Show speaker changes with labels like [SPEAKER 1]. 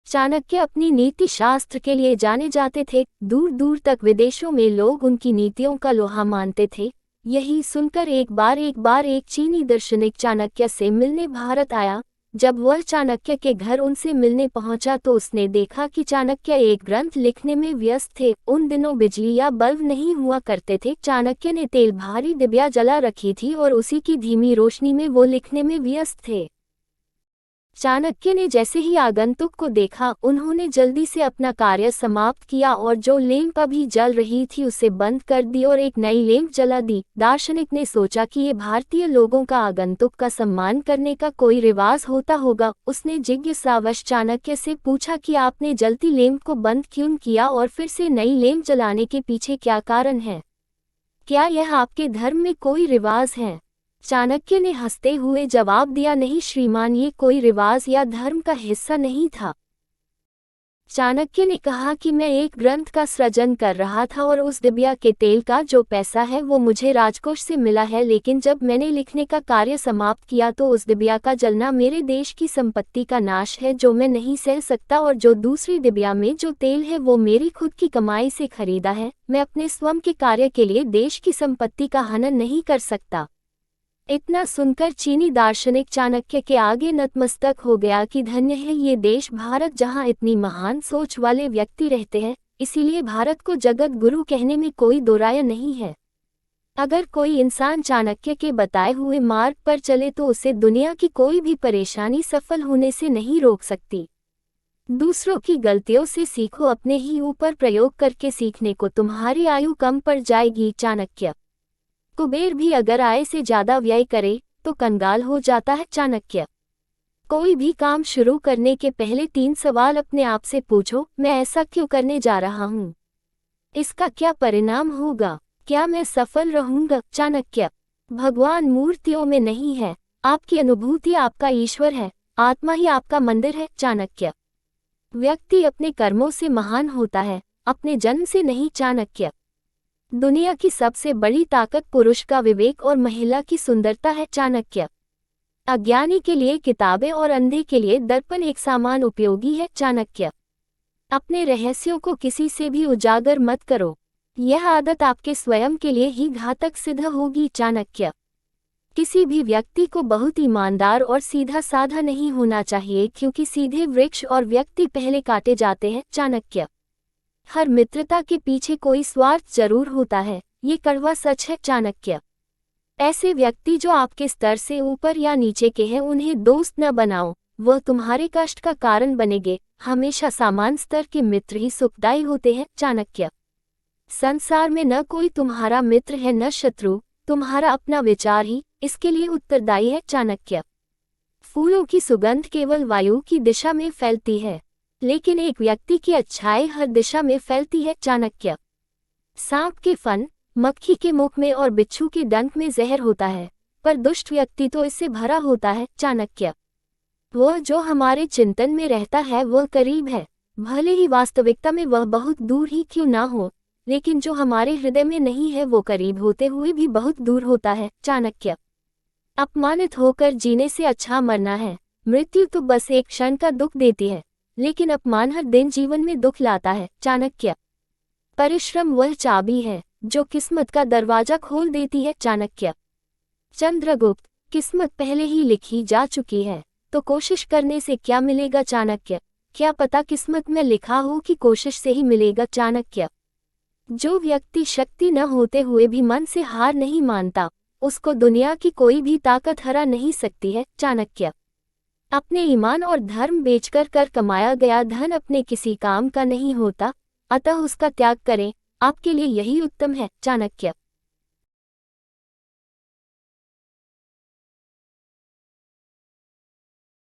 [SPEAKER 1] चाणक्य अपनी नीति शास्त्र के लिए जाने जाते थे। दूर दूर तक विदेशों में लोग उनकी नीतियों का लोहा मानते थे। यही सुनकर एक बार एक चीनी दार्शनिक चाणक्य से मिलने भारत आया। जब वह चाणक्य के घर उनसे मिलने पहुंचा तो उसने देखा कि चाणक्य एक ग्रंथ लिखने में व्यस्त थे। उन दिनों बिजली या बल्ब नहीं हुआ करते थे। चाणक्य ने तेल भारी डिबिया जला रखी थी और उसी की धीमी रोशनी में वो लिखने में व्यस्त थे। चाणक्य ने जैसे ही आगंतुक को देखा, उन्होंने जल्दी से अपना कार्य समाप्त किया और जो लैंप अभी जल रही थी उसे बंद कर दी और एक नई लैंप जला दी। दार्शनिक ने सोचा कि ये भारतीय लोगों का आगंतुक का सम्मान करने का कोई रिवाज होता होगा। उसने जिज्ञासावश चाणक्य से पूछा कि आपने जलती लैंप को बंद क्यों किया और फिर से नई लैंप जलाने के पीछे क्या कारण है? क्या यह आपके धर्म में कोई रिवाज है? चाणक्य ने हंसते हुए जवाब दिया, नहीं श्रीमान, ये कोई रिवाज या धर्म का हिस्सा नहीं था। चाणक्य ने कहा कि मैं एक ग्रंथ का सृजन कर रहा था और उस डिबिया के तेल का जो पैसा है वो मुझे राजकोष से मिला है, लेकिन जब मैंने लिखने का कार्य समाप्त किया तो उस डिबिया का जलना मेरे देश की संपत्ति का नाश है जो मैं नहीं सह सकता, और जो दूसरी डिबिया में जो तेल है वो मेरी खुद की कमाई से खरीदा है। मैं अपने स्वयं के कार्य के लिए देश की संपत्ति का हनन नहीं कर सकता। इतना सुनकर चीनी दार्शनिक चाणक्य के आगे नतमस्तक हो गया कि धन्य है ये देश भारत जहाँ इतनी महान सोच वाले व्यक्ति रहते हैं। इसीलिए भारत को जगत गुरु कहने में कोई दो राय नहीं है। अगर कोई इंसान चाणक्य के बताए हुए मार्ग पर चले तो उसे दुनिया की कोई भी परेशानी सफल होने से नहीं रोक सकती। दूसरों की गलतियों से सीखो, अपने ही ऊपर प्रयोग करके सीखने को तुम्हारी आयु कम पड़ जाएगी। चाणक्य। कुबेर भी अगर आय से ज्यादा व्यय करे तो कंगाल हो जाता है। चाणक्य। कोई भी काम शुरू करने के पहले 3 सवाल अपने आप से पूछो। मैं ऐसा क्यों करने जा रहा हूँ? इसका क्या परिणाम होगा? क्या मैं सफल रहूंगा? चाणक्य। भगवान मूर्तियों में नहीं है, आपकी अनुभूति आपका ईश्वर है, आत्मा ही आपका मंदिर है। चाणक्य। व्यक्ति अपने कर्मों से महान होता है, अपने जन्म से नहीं। चाणक्य। दुनिया की सबसे बड़ी ताकत पुरुष का विवेक और महिला की सुंदरता है। चाणक्य। अज्ञानी के लिए किताबें और अंधे के लिए दर्पण एक समान उपयोगी है। चाणक्य। अपने रहस्यों को किसी से भी उजागर मत करो, यह आदत आपके स्वयं के लिए ही घातक सिद्ध होगी। चाणक्य। किसी भी व्यक्ति को बहुत ईमानदार और सीधा साधा नहीं होना चाहिए, क्योंकि सीधे वृक्ष और व्यक्ति पहले काटे जाते हैं। चाणक्य। हर मित्रता के पीछे कोई स्वार्थ जरूर होता है, ये कड़वा सच है। चाणक्य। ऐसे व्यक्ति जो आपके स्तर से ऊपर या नीचे के हैं उन्हें दोस्त न बनाओ, वह तुम्हारे कष्ट का कारण बनेंगे। हमेशा समान स्तर के मित्र ही सुखदायी होते हैं। चाणक्य। संसार में न कोई तुम्हारा मित्र है न शत्रु, तुम्हारा अपना विचार ही इसके लिए उत्तरदायी है। चाणक्य। फूलों की सुगंध केवल वायु की दिशा में फैलती है, लेकिन एक व्यक्ति की अच्छाई हर दिशा में फैलती है। चाणक्य। सांप के फन, मक्खी के मुख में और बिच्छू के डंक में जहर होता है, पर दुष्ट व्यक्ति तो इससे भरा होता है। चाणक्य। वह जो हमारे चिंतन में रहता है वह करीब है, भले ही वास्तविकता में वह बहुत दूर ही क्यों ना हो, लेकिन जो हमारे हृदय में नहीं है वो करीब होते हुए भी बहुत दूर होता है। चाणक्य। अपमानित होकर जीने से अच्छा मरना है। मृत्यु तो बस एक क्षण का दुख देती है, लेकिन अपमान हर दिन जीवन में दुख लाता है। चाणक्य। परिश्रम वह चाबी है जो किस्मत का दरवाजा खोल देती है। चाणक्य। चंद्रगुप्त। किस्मत पहले ही लिखी जा चुकी है, तो कोशिश करने से क्या मिलेगा? चाणक्य। क्या पता किस्मत में लिखा हो कि कोशिश से ही मिलेगा। चाणक्य। जो व्यक्ति शक्ति न होते हुए भी मन से हार नहीं मानता, उसको दुनिया की कोई भी ताकत हरा नहीं सकती है। चाणक्य। अपने ईमान और धर्म बेचकर कमाया गया धन अपने किसी काम का नहीं होता, अतः उसका त्याग करें, आपके लिए यही उत्तम है। चाणक्य।